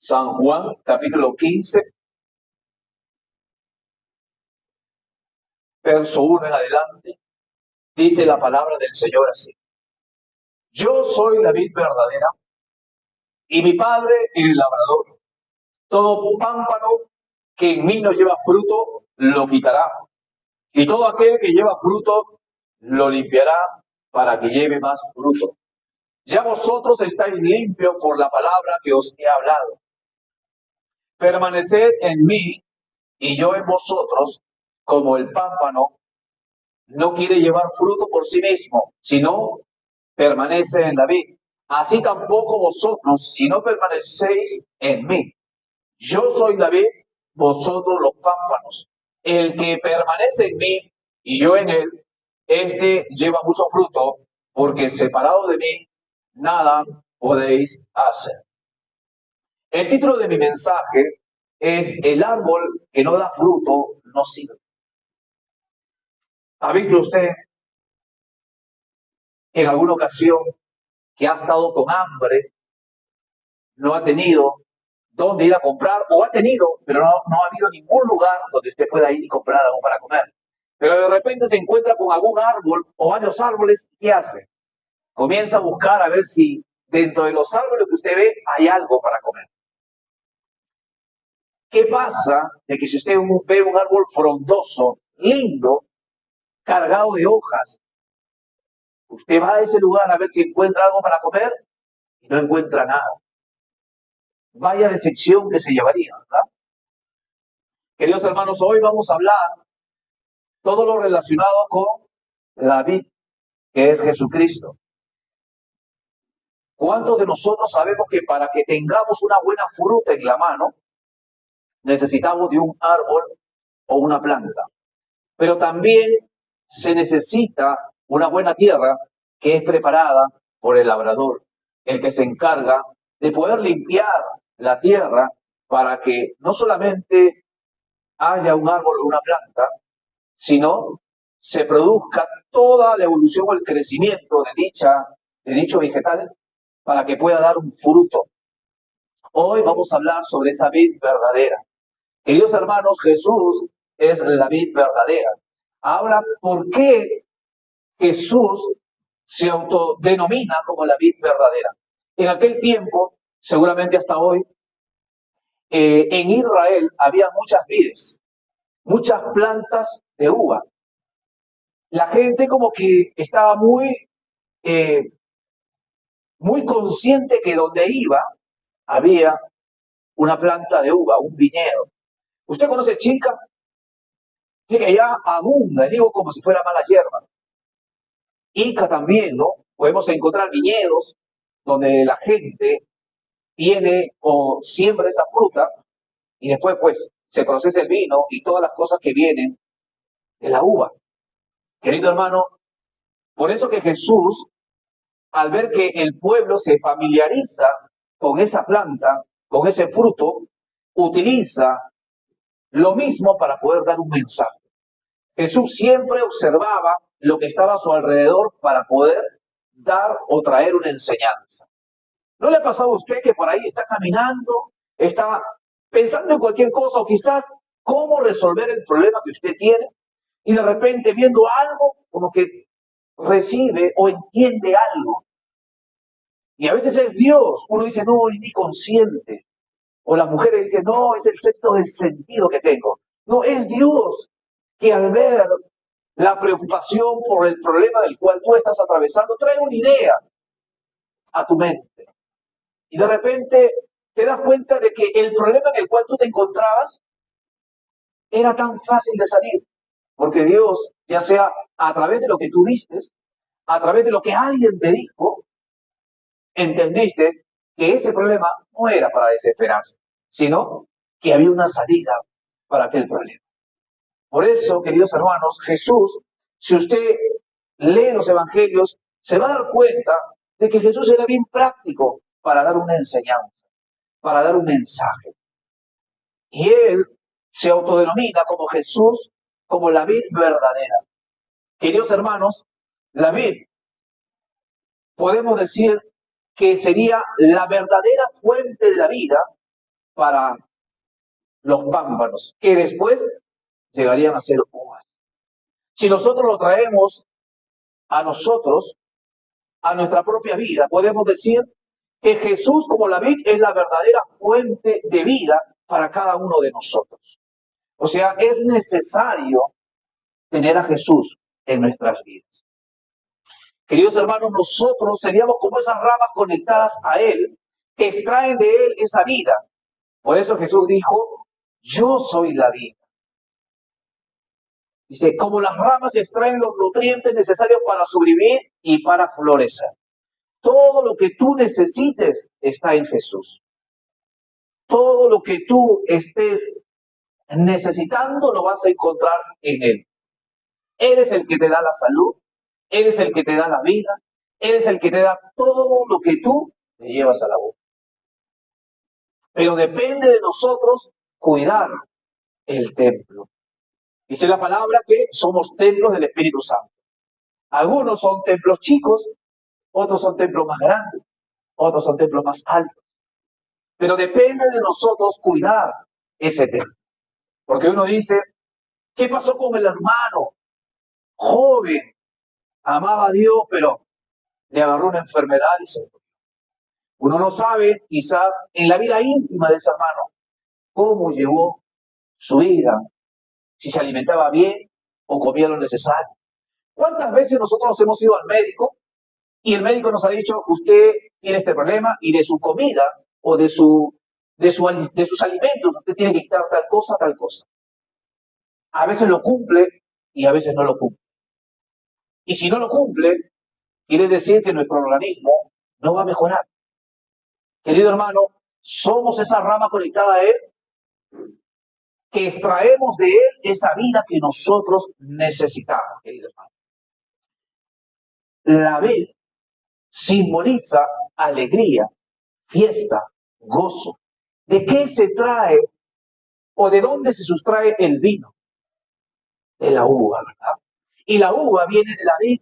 San Juan, capítulo 15, verso 1 en adelante, dice la palabra del Señor así. Yo soy la vid verdadera y mi Padre el labrador. Todo pámpano que en mí no lleva fruto, lo quitará. Y todo aquel que lleva fruto, lo limpiará para que lleve más fruto. Ya vosotros estáis limpios por la palabra que os he hablado. Permaneced en mí y yo en vosotros, como el pámpano no quiere llevar fruto por sí mismo, sino permanece en la vid. Así tampoco vosotros, si no permanecéis en mí. Yo soy la vid, vosotros los pámpanos. El que permanece en mí y yo en él, este lleva mucho fruto, porque separado de mí, nada podéis hacer. El título de mi mensaje es El árbol que no da fruto no sirve. ¿Ha visto usted en alguna ocasión que ha estado con hambre, no ha tenido dónde ir a comprar, o ha tenido, pero no ha habido ningún lugar donde usted pueda ir y comprar algo para comer? Pero de repente se encuentra con algún árbol o varios árboles, ¿qué hace? Comienza a buscar a ver si dentro de los árboles que usted ve hay algo para comer. ¿Qué pasa de que si usted ve un árbol frondoso, lindo, cargado de hojas, usted va a ese lugar a ver si encuentra algo para comer y no encuentra nada? Vaya decepción que se llevaría, ¿verdad? Queridos hermanos, hoy vamos a hablar todo lo relacionado con la vid, que es Jesucristo. ¿Cuántos de nosotros sabemos que para que tengamos una buena fruta en la mano, necesitamos de un árbol o una planta? Pero también se necesita una buena tierra que es preparada por el labrador, el que se encarga de poder limpiar la tierra para que no solamente haya un árbol o una planta, sino se produzca toda la evolución o el crecimiento de dicho vegetal para que pueda dar un fruto. Hoy vamos a hablar sobre esa vid verdadera. Queridos hermanos, Jesús es la vid verdadera. Ahora, ¿por qué Jesús se autodenomina como la vid verdadera? En aquel tiempo, seguramente hasta hoy, en Israel había muchas vides, muchas plantas de uva. La gente como que estaba muy consciente que donde iba había una planta de uva, un viñedo. ¿Usted conoce Chilca? Sí, que allá abunda, digo, como si fuera mala hierba. Ica también, ¿no? Podemos encontrar viñedos donde la gente tiene o siembra esa fruta y después, pues, se procesa el vino y todas las cosas que vienen de la uva. Querido hermano, por eso que Jesús, al ver que el pueblo se familiariza con esa planta, con ese fruto, utiliza lo mismo para poder dar un mensaje. Jesús siempre observaba lo que estaba a su alrededor para poder dar o traer una enseñanza. ¿No le ha pasado a usted que por ahí está caminando, está pensando en cualquier cosa o quizás cómo resolver el problema que usted tiene y de repente viendo algo como que recibe o entiende algo? Y a veces es Dios. Uno dice, no, es mi consciente. O las mujeres dicen, no, es el sexto del sentido que tengo. No, es Dios que al ver la preocupación por el problema del cual tú estás atravesando, trae una idea a tu mente. Y de repente te das cuenta de que el problema en el cual tú te encontrabas era tan fácil de salir. Porque Dios, ya sea a través de lo que tú viste, a través de lo que alguien te dijo, entendiste que ese problema no era para desesperarse, sino que había una salida para aquel problema. Por eso, queridos hermanos, Jesús, si usted lee los evangelios, se va a dar cuenta de que Jesús era bien práctico para dar una enseñanza, para dar un mensaje. Y él se autodenomina como Jesús, como la vid verdadera. Queridos hermanos, la vid, podemos decir que sería la verdadera fuente de la vida para los pámpanos, que después llegarían a ser uvas. Si nosotros lo traemos a nosotros, a nuestra propia vida, podemos decir que Jesús, como la vid, es la verdadera fuente de vida para cada uno de nosotros. O sea, es necesario tener a Jesús en nuestras vidas. Queridos hermanos, nosotros seríamos como esas ramas conectadas a Él, que extraen de Él esa vida. Por eso Jesús dijo, yo soy la vida. Dice, como las ramas extraen los nutrientes necesarios para sobrevivir y para florecer. Todo lo que tú necesites está en Jesús. Todo lo que tú estés necesitando lo vas a encontrar en Él. Él es el que te da la salud, Él es el que te da la vida, Él es el que te da todo lo que tú te llevas a la boca. Pero depende de nosotros cuidar el templo. Dice la palabra que somos templos del Espíritu Santo. Algunos son templos chicos, otros son templos más grandes, otros son templos más altos. Pero depende de nosotros cuidar ese templo. Porque uno dice, ¿qué pasó con el hermano? Joven, amaba a Dios, pero le agarró una enfermedad y se murió. Uno no sabe, quizás, en la vida íntima de ese hermano, cómo llevó su vida, si se alimentaba bien o comía lo necesario. ¿Cuántas veces nosotros hemos ido al médico y el médico nos ha dicho, usted tiene este problema y de su comida o de sus alimentos usted tiene que quitar tal cosa, tal cosa? A veces lo cumple y a veces no lo cumple. Y si no lo cumple, quiere decir que nuestro organismo no va a mejorar. Querido hermano, somos esa rama conectada a Él, que extraemos de Él esa vida que nosotros necesitamos, querido hermano. La vid simboliza alegría, fiesta, gozo. ¿De qué se trae o de dónde se sustrae el vino? De la uva, ¿verdad? Y la uva viene de la vid,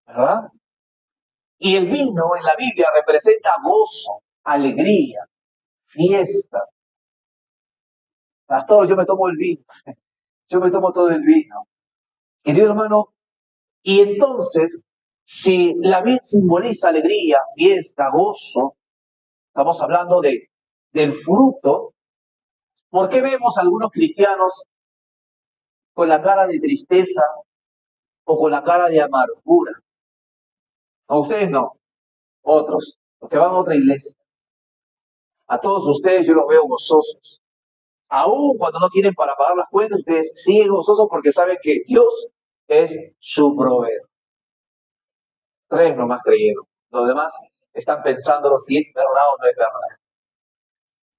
¿verdad? Y el vino en la Biblia representa gozo, alegría, fiesta. Pastor, yo me tomo el vino. Yo me tomo todo el vino. Querido hermano, y entonces, si la vid simboliza alegría, fiesta, gozo, estamos hablando del fruto, ¿por qué vemos a algunos cristianos con la cara de tristeza o con la cara de amargura? A ustedes no, otros, los que van a otra iglesia. A todos ustedes yo los veo gozosos. Aún cuando no tienen para pagar las cuentas, ustedes siguen gozosos porque saben que Dios es su proveedor. 3 nomás creyeron. Los demás están pensándolo si es verdad o no es verdad.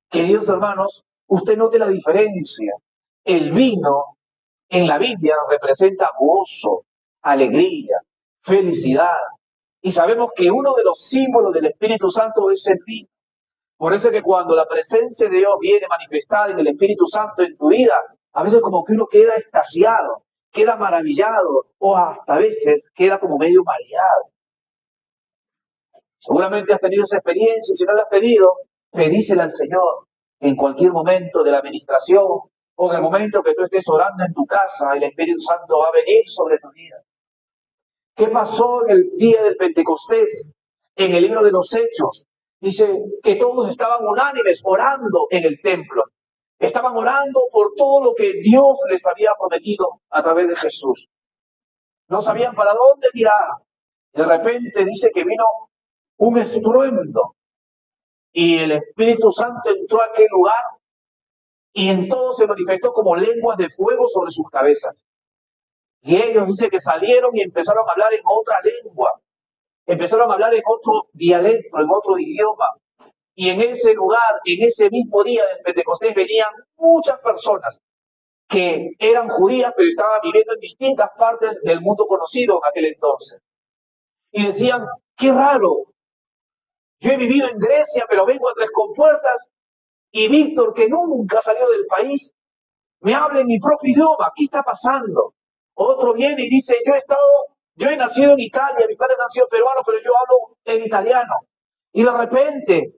Queridos hermanos, usted note la diferencia. El vino en la Biblia representa gozo, alegría, felicidad. Y sabemos que uno de los símbolos del Espíritu Santo es el vino. Por eso es que cuando la presencia de Dios viene manifestada en el Espíritu Santo en tu vida, a veces como que uno queda extasiado, queda maravillado o hasta a veces queda como medio mareado. Seguramente has tenido esa experiencia y si no la has tenido, pedísela al Señor en cualquier momento de la administración o en el momento que tú estés orando en tu casa, el Espíritu Santo va a venir sobre tu vida. ¿Qué pasó en el día del Pentecostés? En el libro de los Hechos, dice que todos estaban unánimes orando en el templo. Estaban orando por todo lo que Dios les había prometido a través de Jesús. No sabían para dónde tirar. De repente dice que vino un estruendo y el Espíritu Santo entró a aquel lugar y en todo se manifestó como lenguas de fuego sobre sus cabezas. Y ellos dice que salieron y empezaron a hablar en otra lengua. Empezaron a hablar en otro dialecto, en otro idioma. Y en ese lugar, en ese mismo día del Pentecostés, venían muchas personas que eran judías, pero estaban viviendo en distintas partes del mundo conocido en aquel entonces. Y decían, qué raro, yo he vivido en Grecia, pero vengo a Tres Compuertas, y Víctor, que nunca salió del país, me habla en mi propio idioma. ¿Qué está pasando? Otro viene y dice, yo he nacido en Italia, mis padres han sido peruanos, pero yo hablo en italiano. Y de repente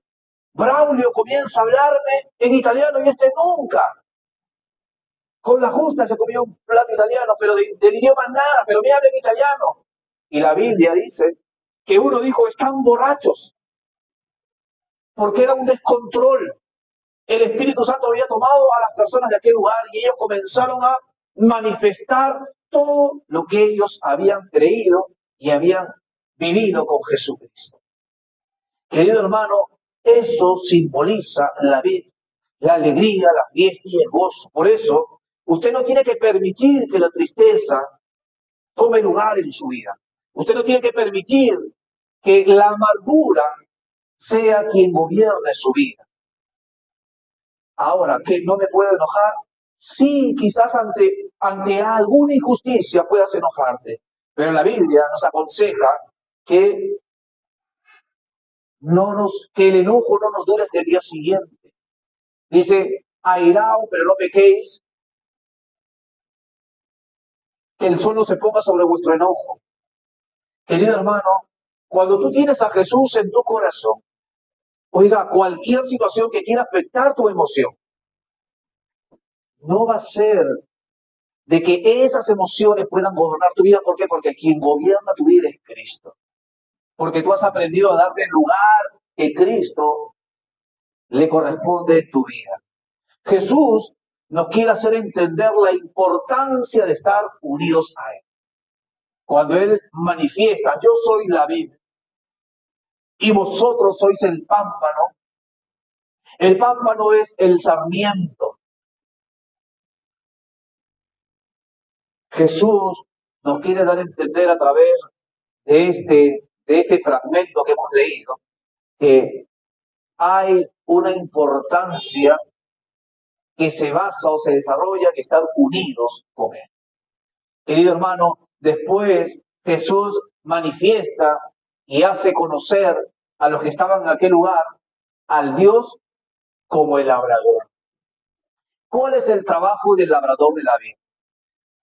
Braulio comienza a hablarme en italiano y nunca. Con la justa se comió un plato italiano, pero del idioma nada, pero me habla en italiano. Y la Biblia dice que uno dijo, están borrachos, porque era un descontrol. El Espíritu Santo había tomado a las personas de aquel lugar y ellos comenzaron a manifestar todo lo que ellos habían creído y habían vivido con Jesucristo. Querido hermano, eso simboliza la vida, la alegría, la fiesta y el gozo. Por eso, usted no tiene que permitir que la tristeza tome lugar en su vida. Usted no tiene que permitir que la amargura sea quien gobierne su vida. Ahora, ¿que no me puedo enojar? Sí, quizás ante alguna injusticia puedas enojarte, pero la Biblia nos aconseja que que el enojo no nos dure hasta el día siguiente. Dice, airaos, pero no pequéis, que el sol no se ponga sobre vuestro enojo. Querido hermano, cuando tú tienes a Jesús en tu corazón, oiga, cualquier situación que quiera afectar tu emoción, no va a ser de que esas emociones puedan gobernar tu vida. ¿Por qué? Porque quien gobierna tu vida es Cristo. Porque tú has aprendido a darle el lugar que Cristo le corresponde en tu vida. Jesús nos quiere hacer entender la importancia de estar unidos a Él. Cuando Él manifiesta, yo soy la vid y vosotros sois el pámpano. El pámpano es el sarmiento. Jesús nos quiere dar a entender a través de este fragmento que hemos leído que hay una importancia que se basa o se desarrolla en estar unidos con Él. Querido hermano, después Jesús manifiesta y hace conocer a los que estaban en aquel lugar al Dios como el labrador. ¿Cuál es el trabajo del labrador de la vida?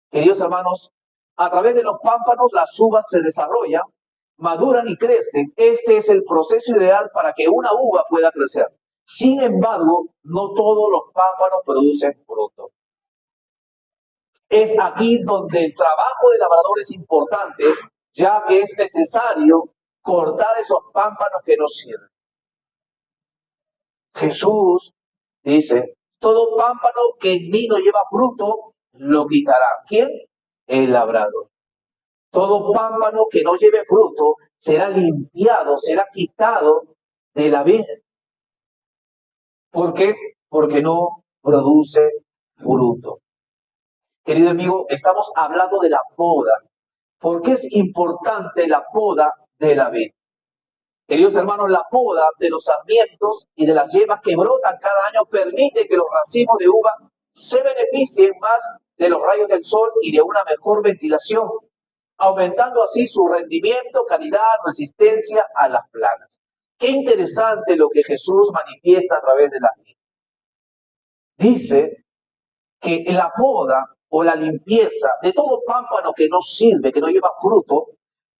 Queridos hermanos, a través de los pámpanos las uvas se desarrollan, maduran y crecen. Este es el proceso ideal para que una uva pueda crecer. Sin embargo, no todos los pámpanos producen fruto. Es aquí donde el trabajo del labrador es importante, ya que es necesario cortar esos pámpanos que no sirven. Jesús dice, todo pámpano que en mí no lleva fruto, lo quitará. ¿Quién? El labrador. Todo pámpano que no lleve fruto será limpiado, será quitado de la vid. ¿Por qué? Porque no produce fruto. Querido amigo, estamos hablando de la poda. ¿Por qué es importante la poda de la vid? Queridos hermanos, la poda de los sarmientos y de las yemas que brotan cada año permite que los racimos de uva se beneficien más de los rayos del sol y de una mejor ventilación, aumentando así su rendimiento, calidad, resistencia a las plagas. Qué interesante lo que Jesús manifiesta a través de la vid. Dice que la poda o la limpieza de todo pámpano que no sirve, que no lleva fruto,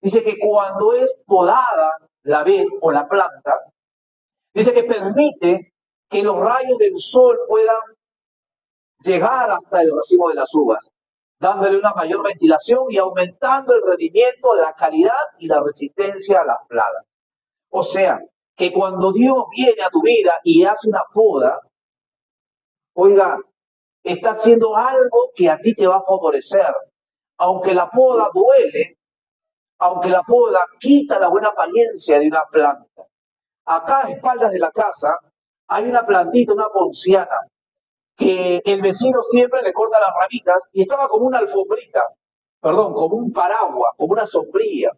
dice que cuando es podada la vid o la planta, dice que permite que los rayos del sol puedan llegar hasta el racimo de las uvas, dándole una mayor ventilación y aumentando el rendimiento, la calidad y la resistencia a las plagas. O sea, que cuando Dios viene a tu vida y hace una poda, oiga, está haciendo algo que a ti te va a favorecer. Aunque la poda duele, aunque la poda quita la buena apariencia de una planta. Acá a espaldas de la casa hay una plantita, una ponciana, que el vecino siempre le corta las ramitas y estaba como una alfombrita, como un paraguas, como una sombrilla.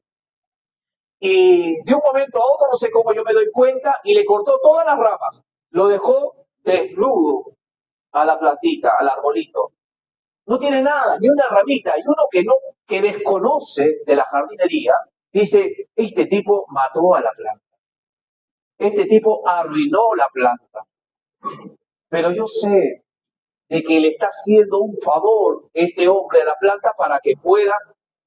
Y de un momento a otro, no sé cómo yo me doy cuenta, y le cortó todas las ramas. Lo dejó desnudo a la plantita, al arbolito. No tiene nada, ni una ramita. Y uno que desconoce de la jardinería, dice, este tipo mató a la planta. Este tipo arruinó la planta. Pero yo sé de que le está haciendo un favor este hombre a la planta para que pueda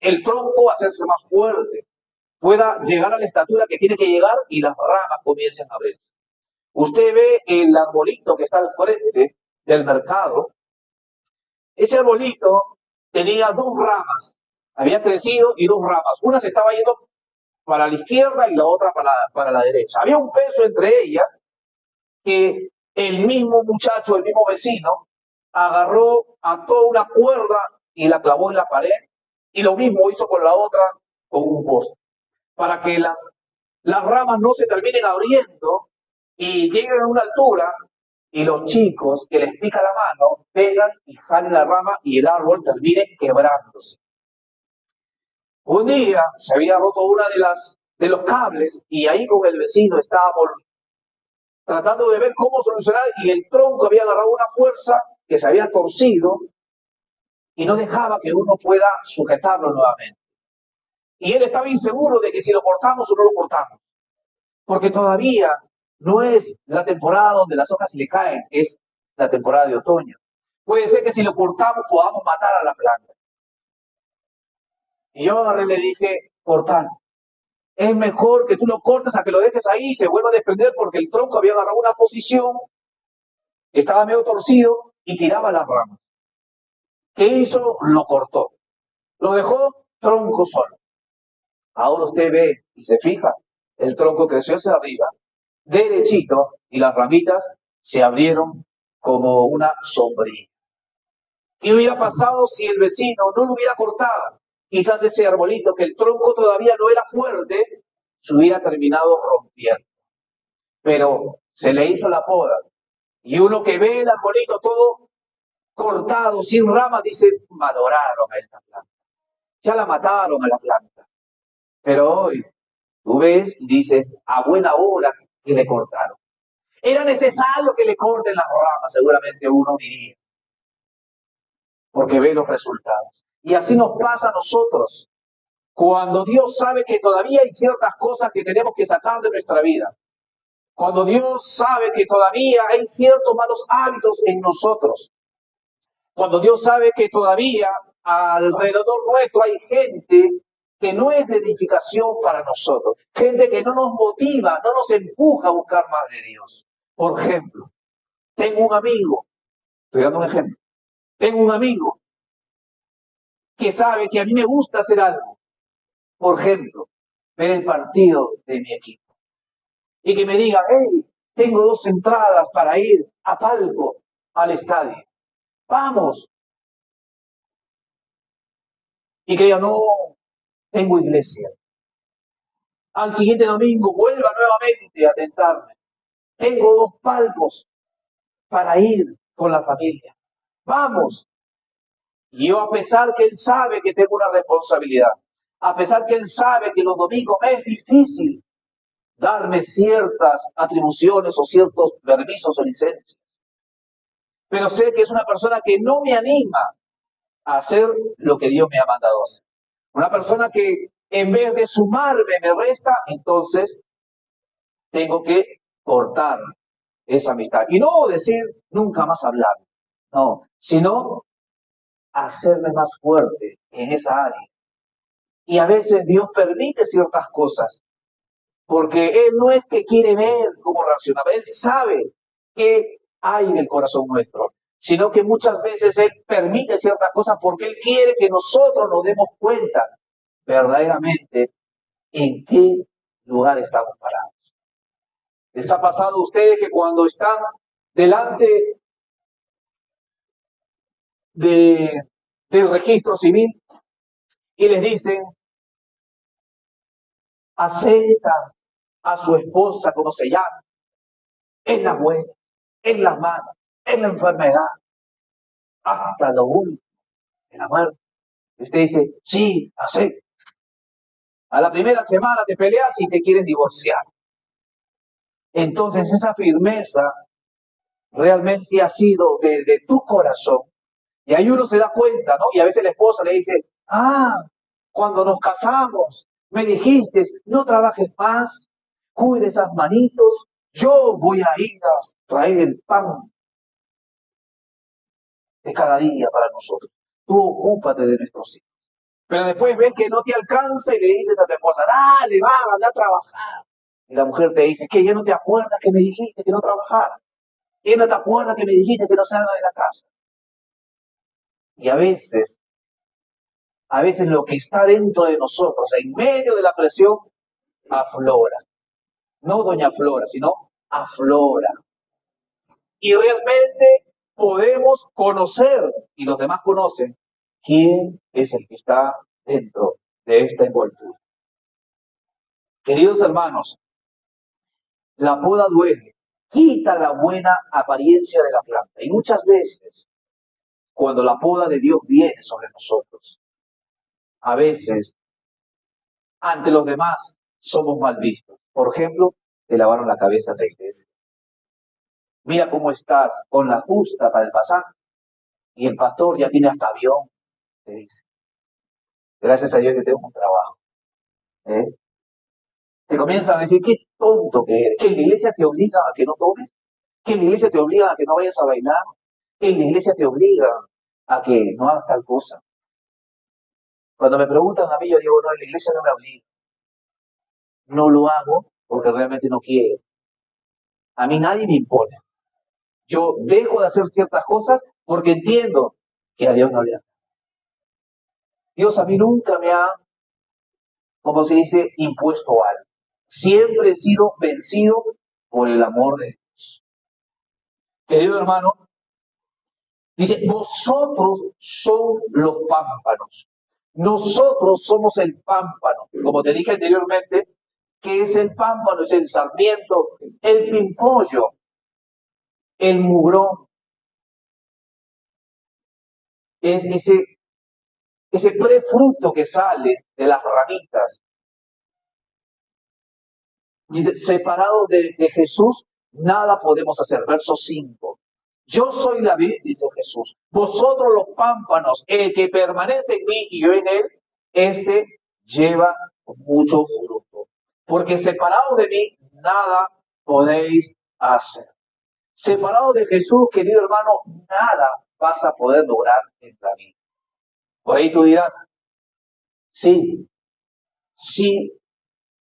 el tronco hacerse más fuerte, pueda llegar a la estatura que tiene que llegar y las ramas comiencen a abrir. Usted ve el arbolito que está al frente del mercado. Ese arbolito tenía dos ramas, había crecido y dos ramas. Una se estaba yendo para la izquierda y la otra para la derecha. Había un peso entre ellas que el mismo muchacho, el mismo vecino, agarró, ató una cuerda y la clavó en la pared, y lo mismo hizo con la otra, con un poste, para que las ramas no se terminen abriendo y lleguen a una altura y los chicos que les pica la mano pegan y jalen la rama y el árbol termine quebrándose. Un día se había roto una de los cables y ahí con el vecino estábamos tratando de ver cómo solucionar y el tronco había agarrado una fuerza que se había torcido y no dejaba que uno pueda sujetarlo nuevamente. Y él estaba inseguro de que si lo cortamos o no lo cortamos, porque todavía no es la temporada donde las hojas se le caen, es la temporada de otoño. Puede ser que si lo cortamos podamos matar a la planta. Y yo agarré y le dije, cortar. Es mejor que tú lo cortes a que lo dejes ahí y se vuelva a desprender porque el tronco había agarrado una posición, estaba medio torcido y tiraba las ramas. ¿Qué hizo? Lo cortó. Lo dejó tronco solo. Ahora usted ve y se fija, el tronco creció hacia arriba, derechito, y las ramitas se abrieron como una sombrilla. ¿Qué hubiera pasado si el vecino no lo hubiera cortado? Quizás ese arbolito, que el tronco todavía no era fuerte, se hubiera terminado rompiendo. Pero se le hizo la poda. Y uno que ve el arbolito todo cortado, sin ramas, dice, valoraron a esta planta. Ya la mataron a la planta. Pero hoy tú ves y dices, a buena hora que le cortaron. Era necesario que le corten las ramas, seguramente uno diría, porque ve los resultados. Y así nos pasa a nosotros, cuando Dios sabe que todavía hay ciertas cosas que tenemos que sacar de nuestra vida. Cuando Dios sabe que todavía hay ciertos malos hábitos en nosotros. Cuando Dios sabe que todavía alrededor nuestro hay gente que no es de edificación para nosotros. Gente que no nos motiva, no nos empuja a buscar más de Dios. Por ejemplo, tengo un amigo, estoy dando un ejemplo, tengo un amigo que sabe que a mí me gusta hacer algo. Por ejemplo, ver el partido de mi equipo. Y que me diga, hey, tengo 2 entradas para ir a palco al estadio. Vamos. Y que diga, no, tengo iglesia. Al siguiente domingo vuelva nuevamente a tentarme. Tengo 2 palcos para ir con la familia. Vamos. Y yo, a pesar que él sabe que tengo una responsabilidad, a pesar que él sabe que los domingos me es difícil darme ciertas atribuciones o ciertos permisos o licencias, pero sé que es una persona que no me anima a hacer lo que Dios me ha mandado hacer. Una persona que en vez de sumarme me resta, entonces tengo que cortar esa amistad. Y no decir nunca más hablar, no, sino hacerme más fuerte en esa área. Y a veces Dios permite ciertas cosas, porque Él no es que quiere ver cómo reaccionamos, Él sabe qué hay en el corazón nuestro, sino que muchas veces Él permite ciertas cosas porque Él quiere que nosotros nos demos cuenta verdaderamente en qué lugar estamos parados. ¿Les ha pasado a ustedes que cuando están delante del registro civil y les dicen, acepta a su esposa como se llama, en la buena, en la mala, en la enfermedad, hasta lo último, en la muerte? Y usted dice, sí, acepta. A la primera semana te peleas y te quieres divorciar. Entonces esa firmeza realmente ha sido desde tu corazón. Y ahí uno se da cuenta, ¿no? Y a veces la esposa le dice, cuando nos casamos, me dijiste, no trabajes más, cuide esas manitos, yo voy a ir a traer el pan de cada día para nosotros. Tú ocúpate de nuestros hijos. Pero después ves que no te alcanza y le dices a tu esposa, dale, va, anda a trabajar. Y la mujer te dice, ¿qué? ¿Ya no te acuerdas que me dijiste que no trabajara? ¿Ya no te acuerdas que me dijiste que no salga de la casa? Y a veces lo que está dentro de nosotros, en medio de la presión, aflora. No doña Flora, sino aflora. Y realmente podemos conocer, y los demás conocen, quién es el que está dentro de esta envoltura. Queridos hermanos, la poda duele, quita la buena apariencia de la planta. Y muchas veces, cuando la poda de Dios viene sobre nosotros, a veces, ante los demás, somos mal vistos. Por ejemplo, te lavaron la cabeza en la iglesia. Mira cómo estás con la justa para el pasaje. Y el pastor ya tiene hasta avión, te dice. Gracias a Dios que tengo un trabajo. ¿Eh? Te comienzan a decir, qué tonto que eres. Que en la iglesia te obliga a que no tomes. Que en la iglesia te obliga a que no vayas a bailar. Que en la iglesia te obliga a que no hagas tal cosa. Cuando me preguntan a mí, yo digo, no, en la iglesia no me obliga. No lo hago porque realmente no quiero. A mí nadie me impone. Yo dejo de hacer ciertas cosas porque entiendo que a Dios no le hace. Dios a mí nunca me ha, como se dice, impuesto algo. Siempre he sido vencido por el amor de Dios. Querido hermano, dice, vosotros son los pámpanos. Nosotros somos el pámpano. Como te dije anteriormente, ¿qué es el pámpano? Es el sarmiento, el pimpollo, el mugrón. Es ese prefruto que sale de las ramitas. Dice, separados de Jesús, nada podemos hacer. Verso 5. Yo soy la vid, dice Jesús. Vosotros los pámpanos, el que permanece en mí y yo en él, este lleva mucho fruto. Porque separados de mí, nada podéis hacer. Separados de Jesús, querido hermano, nada vas a poder lograr en la vida. Por ahí tú dirás, sí,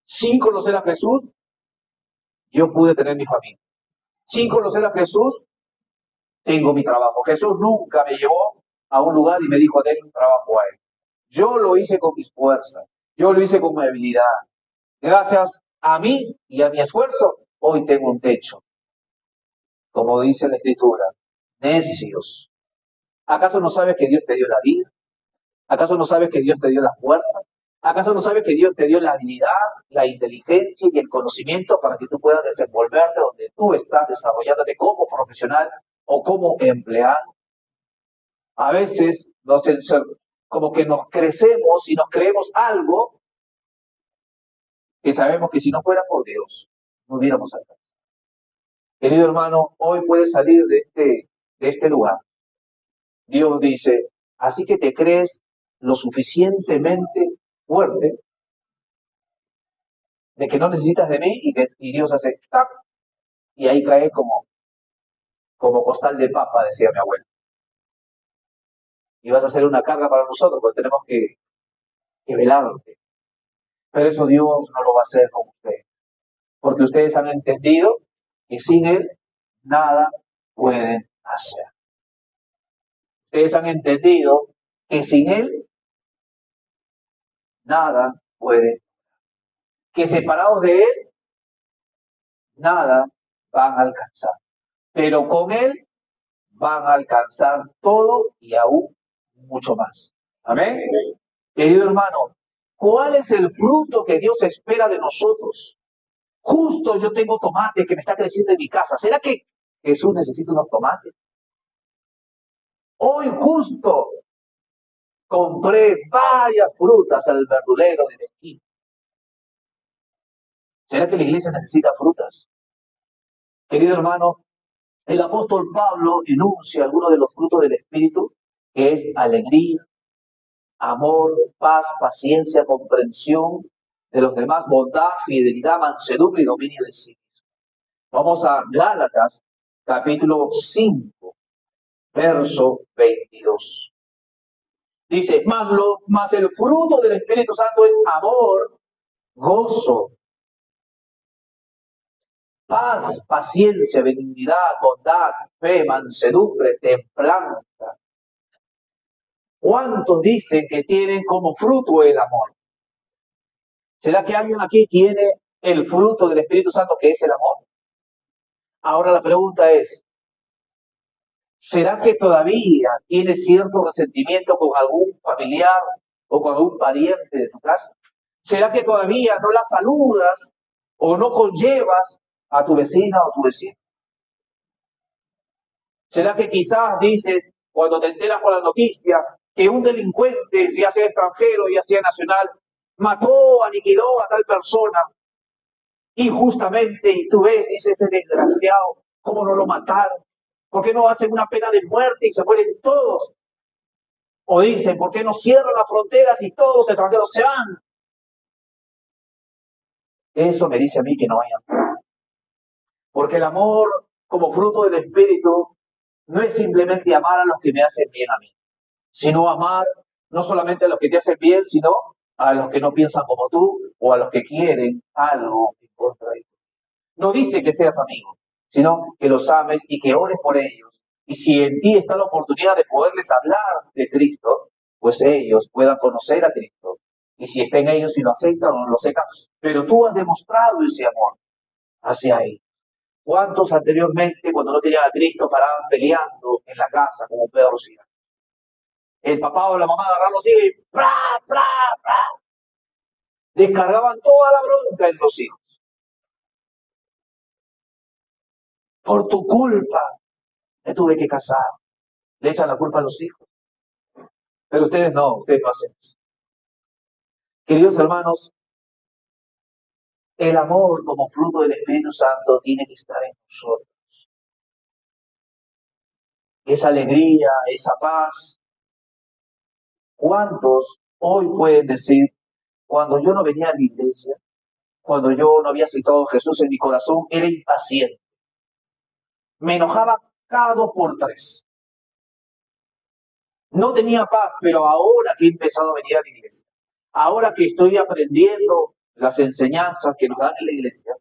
sin conocer a Jesús, yo pude tener mi familia. Sin conocer a Jesús, tengo mi trabajo. Jesús nunca me llevó a un lugar y me dijo, denle un trabajo a él. Yo lo hice con mis fuerzas. Yo lo hice con mi habilidad. Gracias a mí y a mi esfuerzo, hoy tengo un techo. Como dice la Escritura, necios. ¿Acaso no sabes que Dios te dio la vida? ¿Acaso no sabes que Dios te dio la fuerza? ¿Acaso no sabes que Dios te dio la habilidad, la inteligencia y el conocimiento para que tú puedas desenvolverte donde tú estás desarrollándote como profesional o como empleado? A veces como que nos crecemos y nos creemos algo que sabemos que si no fuera por Dios, no hubiéramos alcanzado. Querido hermano, hoy puedes salir de este lugar. Dios dice, así que te crees lo suficientemente fuerte de que no necesitas de mí y Dios hace ¡tac! Y ahí cae como costal de papa, decía mi abuelo. Y vas a ser una carga para nosotros porque tenemos que velarte. Pero eso Dios no lo va a hacer con ustedes. Porque ustedes han entendido que sin Él nada pueden hacer. Ustedes han entendido que sin Él nada pueden. Que separados de Él nada van a alcanzar. Pero con Él van a alcanzar todo y aún mucho más. Amén. Querido hermano, ¿cuál es el fruto que Dios espera de nosotros? Justo yo tengo tomates que me está creciendo en mi casa. ¿Será que Jesús necesita unos tomates? Hoy justo compré varias frutas al verdulero de la esquina. ¿Será que la iglesia necesita frutas? Querido hermano, el apóstol Pablo enuncia algunos de los frutos del Espíritu, que es alegría, amor, paz, paciencia, comprensión de los demás, bondad, fidelidad, mansedumbre y dominio de sí mismo. Vamos a Gálatas, capítulo 5, verso 22. Dice, mas el fruto del Espíritu Santo es amor, gozo, paz, paciencia, benignidad, bondad, fe, mansedumbre, templanza. ¿Cuántos dicen que tienen como fruto el amor? ¿Será que alguien aquí tiene el fruto del Espíritu Santo, que es el amor? Ahora la pregunta es, ¿será que todavía tienes cierto resentimiento con algún familiar o con algún pariente de tu casa? ¿Será que todavía no la saludas o no conllevas a tu vecina o tu vecino? ¿Será que quizás dices, cuando te enteras por la noticia, que un delincuente, ya sea extranjero, ya sea nacional, mató, aniquiló a tal persona injustamente, y tú ves, dices, ese desgraciado, ¿cómo no lo mataron? ¿Por qué no hacen una pena de muerte y se mueren todos? O dicen, ¿por qué no cierran las fronteras y todos los extranjeros se van? Eso me dice a mí que no hay amor. Porque el amor, como fruto del Espíritu, no es simplemente amar a los que me hacen bien a mí, sino amar no solamente a los que te hacen bien, sino a los que no piensan como tú o a los que quieren algo en contra de ti. No dice que seas amigo, sino que los ames y que ores por ellos. Y si en ti está la oportunidad de poderles hablar de Cristo, pues ellos puedan conocer a Cristo. Y si está en ellos, si lo aceptan o no lo aceptan, pero tú has demostrado ese amor hacia ellos. ¿Cuántos anteriormente, cuando no tenían a Cristo, paraban peleando en la casa como perros y gatos? El papá o la mamá agarraban los hijos y ¡pra, pra, pra! Descargaban toda la bronca en los hijos. Por tu culpa me tuve que casar. Le echan la culpa a los hijos. Pero ustedes no hacen eso. Queridos hermanos, el amor como fruto del Espíritu Santo tiene que estar en nosotros. Esa alegría, esa paz. ¿Cuántos hoy pueden decir, cuando yo no venía a la iglesia, cuando yo no había aceptado a Jesús en mi corazón, era impaciente? Me enojaba cada 2 por 3. No tenía paz, pero ahora que he empezado a venir a la iglesia, ahora que estoy aprendiendo las enseñanzas que nos dan en la iglesia,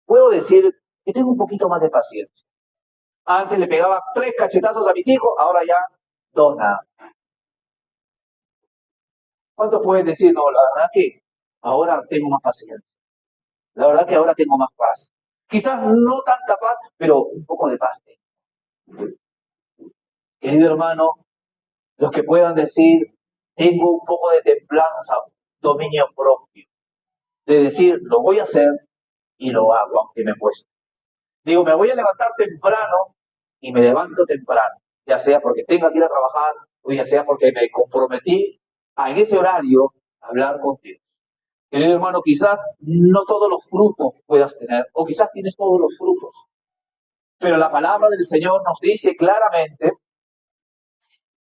puedo decir que tengo un poquito más de paciencia. Antes le pegaba 3 cachetazos a mis hijos, ahora ya 2 nada. ¿Cuántos pueden decir, no, la verdad que ahora tengo más paciencia? La verdad que ahora tengo más paz. Quizás no tanta paz, pero un poco de paz. Querido hermano, los que puedan decir, tengo un poco de templanza, dominio propio, de decir, lo voy a hacer y lo hago, aunque me cueste. Digo, me voy a levantar temprano y me levanto temprano, ya sea porque tenga que ir a trabajar o ya sea porque me comprometí en ese horario a hablar contigo. Querido hermano, quizás no todos los frutos puedas tener, o quizás tienes todos los frutos, pero la palabra del Señor nos dice claramente,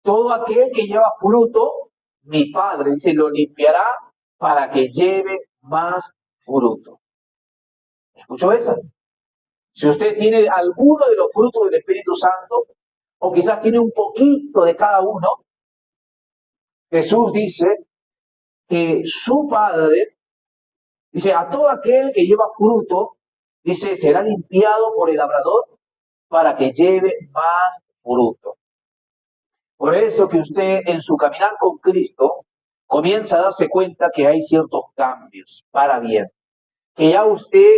todo aquel que lleva fruto, mi Padre, dice, lo limpiará para que lleve más fruto. ¿Escuchó eso? Si usted tiene alguno de los frutos del Espíritu Santo, o quizás tiene un poquito de cada uno, Jesús dice que su Padre, dice, a todo aquel que lleva fruto, dice, será limpiado por el labrador para que lleve más fruto. Por eso que usted en su caminar con Cristo comienza a darse cuenta que hay ciertos cambios para bien, que ya usted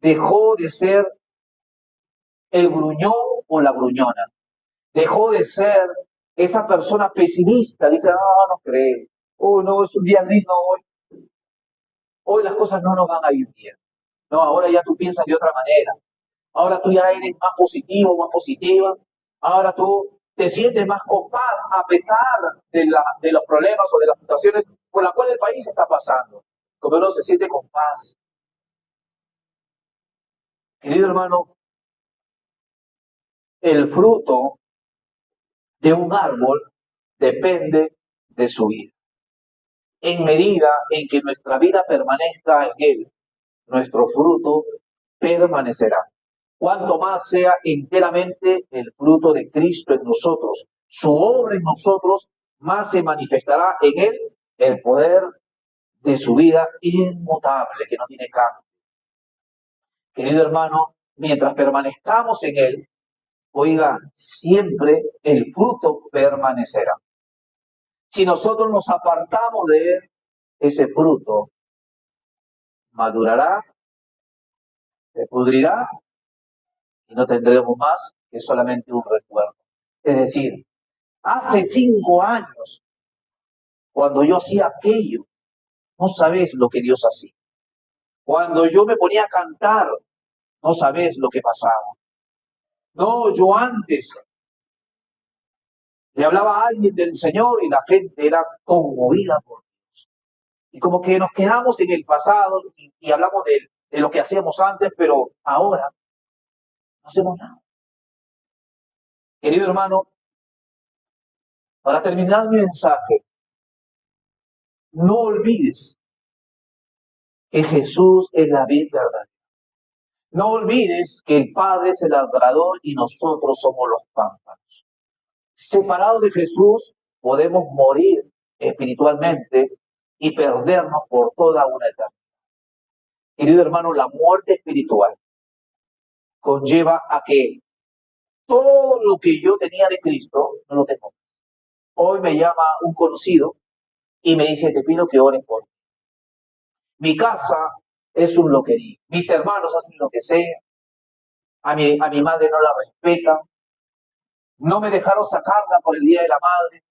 dejó de ser el gruñón o la gruñona, dejó de ser esa persona pesimista, dice, no creo, no, es un día gris, no, hoy las cosas no nos van a ir bien. No, ahora ya tú piensas de otra manera. Ahora tú ya eres más positivo, más positiva. Ahora tú te sientes más con paz a pesar de los problemas o de las situaciones por las cuales el país está pasando. Como uno se siente con paz. Querido hermano, el fruto de un árbol depende de su vida. En medida en que nuestra vida permanezca en él, nuestro fruto permanecerá. Cuanto más sea enteramente el fruto de Cristo en nosotros, su obra en nosotros, más se manifestará en él el poder de su vida inmutable, que no tiene cambio. Querido hermano, mientras permanezcamos en Él, oiga, siempre el fruto permanecerá. Si nosotros nos apartamos de Él, ese fruto madurará, se pudrirá y no tendremos más que solamente un recuerdo. Es decir, hace 5 años, cuando yo hacía aquello, no sabes lo que Dios hacía. Cuando yo me ponía a cantar, no sabes lo que pasaba. No, yo antes le hablaba a alguien del Señor y la gente era conmovida por Dios. Y como que nos quedamos en el pasado y hablamos de lo que hacíamos antes, pero ahora no hacemos nada. Querido hermano, para terminar mi mensaje, no olvides que Jesús es la vid verdadera. No olvides que el Padre es el labrador y nosotros somos los pámpanos. Separados de Jesús, podemos morir espiritualmente y perdernos por toda una eternidad. Querido hermano, la muerte espiritual conlleva a que todo lo que yo tenía de Cristo no lo tengo. Hoy me llama un conocido y me dice, te pido que ores por mí. Mi casa es un loquerío. Mis hermanos hacen lo que sea. A mi madre no la respetan. No me dejaron sacarla por el Día de la Madre.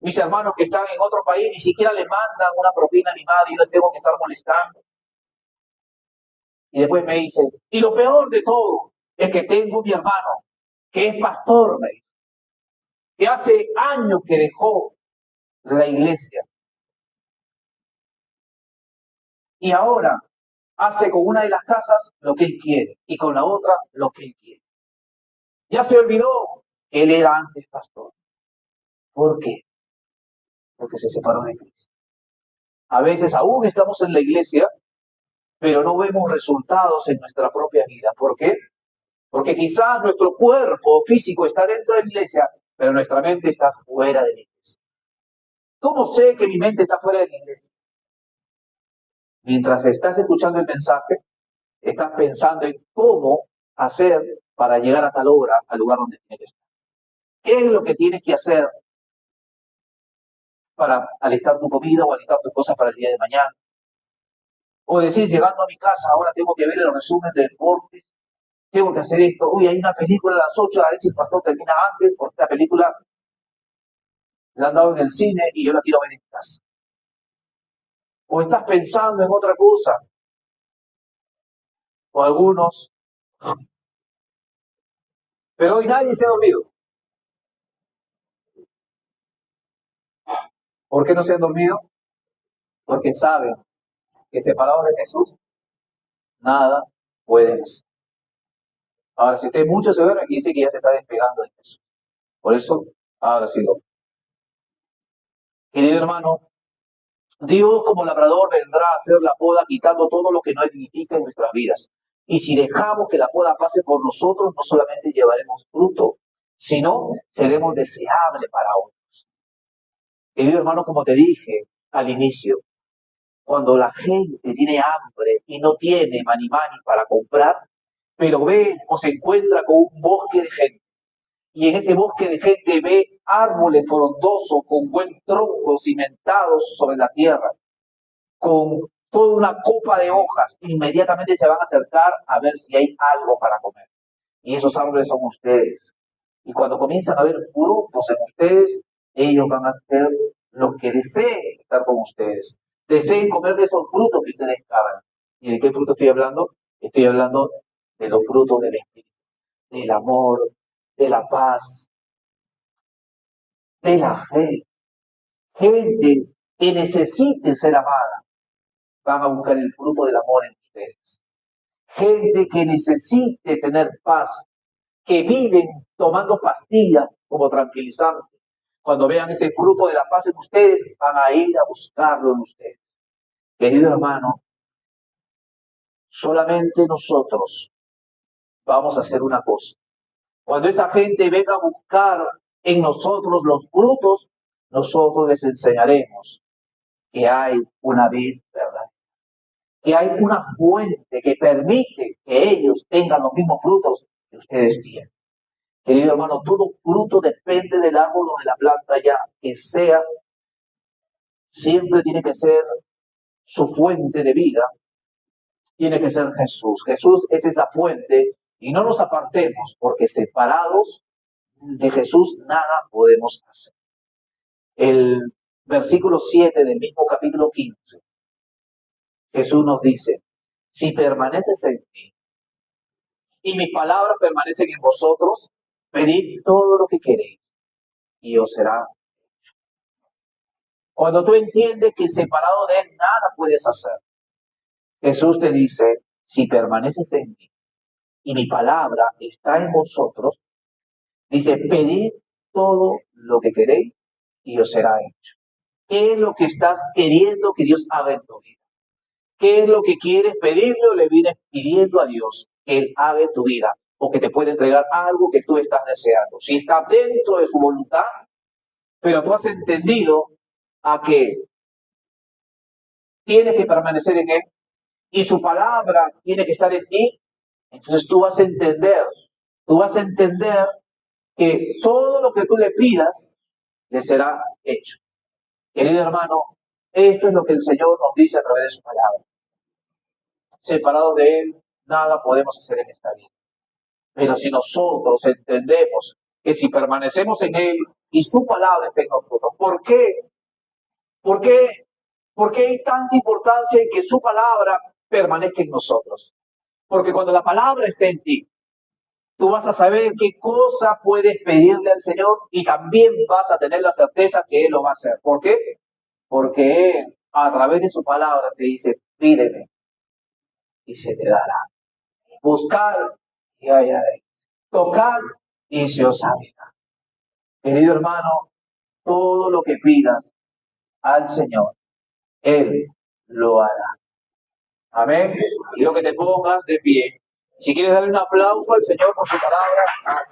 Mis hermanos que están en otro país ni siquiera le mandan una propina a mi madre y yo les tengo que estar molestando. Y después me dice, y lo peor de todo es que tengo mi hermano, que es pastor, me dice, que hace años que dejó la iglesia. Y ahora hace con una de las casas lo que él quiere y con la otra lo que él quiere. Ya se olvidó que él era antes pastor. ¿Por qué? Porque se separó de Cristo. A veces aún estamos en la iglesia, pero no vemos resultados en nuestra propia vida. ¿Por qué? Porque quizás nuestro cuerpo físico está dentro de la iglesia, pero nuestra mente está fuera de la iglesia. ¿Cómo sé que mi mente está fuera de la iglesia? Mientras estás escuchando el mensaje, estás pensando en cómo hacer para llegar a tal hora al lugar donde tienes que estar. ¿Qué es lo que tienes que hacer para alistar tu comida o alistar tus cosas para el día de mañana? O decir, llegando a mi casa, ahora tengo que ver el resumen de deportes, tengo que hacer esto, uy, hay una película a las 8, a ver si el pastor termina antes, porque esta película la han dado en el cine y yo la quiero ver en casa. O estás pensando en otra cosa. O algunos. Pero hoy nadie se ha dormido. ¿Por qué no se han dormido? Porque saben que separados de Jesús, nada pueden hacer. Ahora, si usted mucho se duerme, aquí dice que ya se está despegando de Jesús. Por eso, ahora sí lo. Querido hermano, Dios como labrador vendrá a hacer la poda quitando todo lo que no edifica en nuestras vidas. Y si dejamos que la poda pase por nosotros, no solamente llevaremos fruto, sino seremos deseables para otros. Querido hermano, como te dije al inicio, cuando la gente tiene hambre y no tiene mani para comprar, pero ve o se encuentra con un bosque de gente, y en ese bosque de gente ve árboles frondosos con buen tronco cimentados sobre la tierra, con toda una copa de hojas, inmediatamente se van a acercar a ver si hay algo para comer. Y esos árboles son ustedes. Y cuando comienzan a ver frutos en ustedes, ellos van a hacer lo que deseen estar con ustedes. Deseen comer de esos frutos que ustedes cargan. ¿Y de qué fruto estoy hablando? Estoy hablando de los frutos del Espíritu, del amor, de la paz, de la fe. Gente que necesite ser amada, van a buscar el fruto del amor en ustedes. Gente que necesite tener paz, que viven tomando pastillas como tranquilizantes. Cuando vean ese fruto de la paz en ustedes, van a ir a buscarlo en ustedes. Querido hermano, solamente nosotros vamos a hacer una cosa. Cuando esa gente venga a buscar en nosotros los frutos, nosotros les enseñaremos que hay una vid verdadera, que hay una fuente que permite que ellos tengan los mismos frutos que ustedes tienen. Querido hermano, todo fruto depende del árbol o de la planta ya que sea, siempre tiene que ser su fuente de vida, tiene que ser Jesús. Jesús es esa fuente y no nos apartemos porque separados de Jesús nada podemos hacer. El versículo 7 del mismo capítulo 15, Jesús nos dice, si permaneces en mí y mis palabras permanecen en vosotros, pedid todo lo que queréis y os será. Cuando tú entiendes que separado de Él nada puedes hacer, Jesús te dice, si permaneces en mí y mi palabra está en vosotros, dice, pedid todo lo que queréis y os será hecho. ¿Qué es lo que estás queriendo que Dios haga en tu vida? ¿Qué es lo que quieres pedirle o le vienes pidiendo a Dios que Él haga en tu vida? O que te puede entregar algo que tú estás deseando. Si está dentro de su voluntad, pero tú has entendido a que tienes que permanecer en Él y su palabra tiene que estar en ti, entonces tú vas a entender que todo lo que tú le pidas le será hecho. Querido hermano, esto es lo que el Señor nos dice a través de su palabra. Separados de Él, nada podemos hacer en esta vida. Pero si nosotros entendemos que si permanecemos en Él y su palabra está en nosotros, ¿por qué? ¿Por qué hay tanta importancia en que su palabra permanezca en nosotros? Porque cuando la palabra está en ti, tú vas a saber qué cosa puedes pedirle al Señor y también vas a tener la certeza que Él lo va a hacer. ¿Por qué? Porque Él, a través de su palabra, te dice, pídeme y se te dará. Buscar y hallaréis. Tocar y se os abrirá. Querido hermano, todo lo que pidas al Señor, Él lo hará. Amén. Quiero que te pongas de pie. Si quieres darle un aplauso al Señor por su palabra.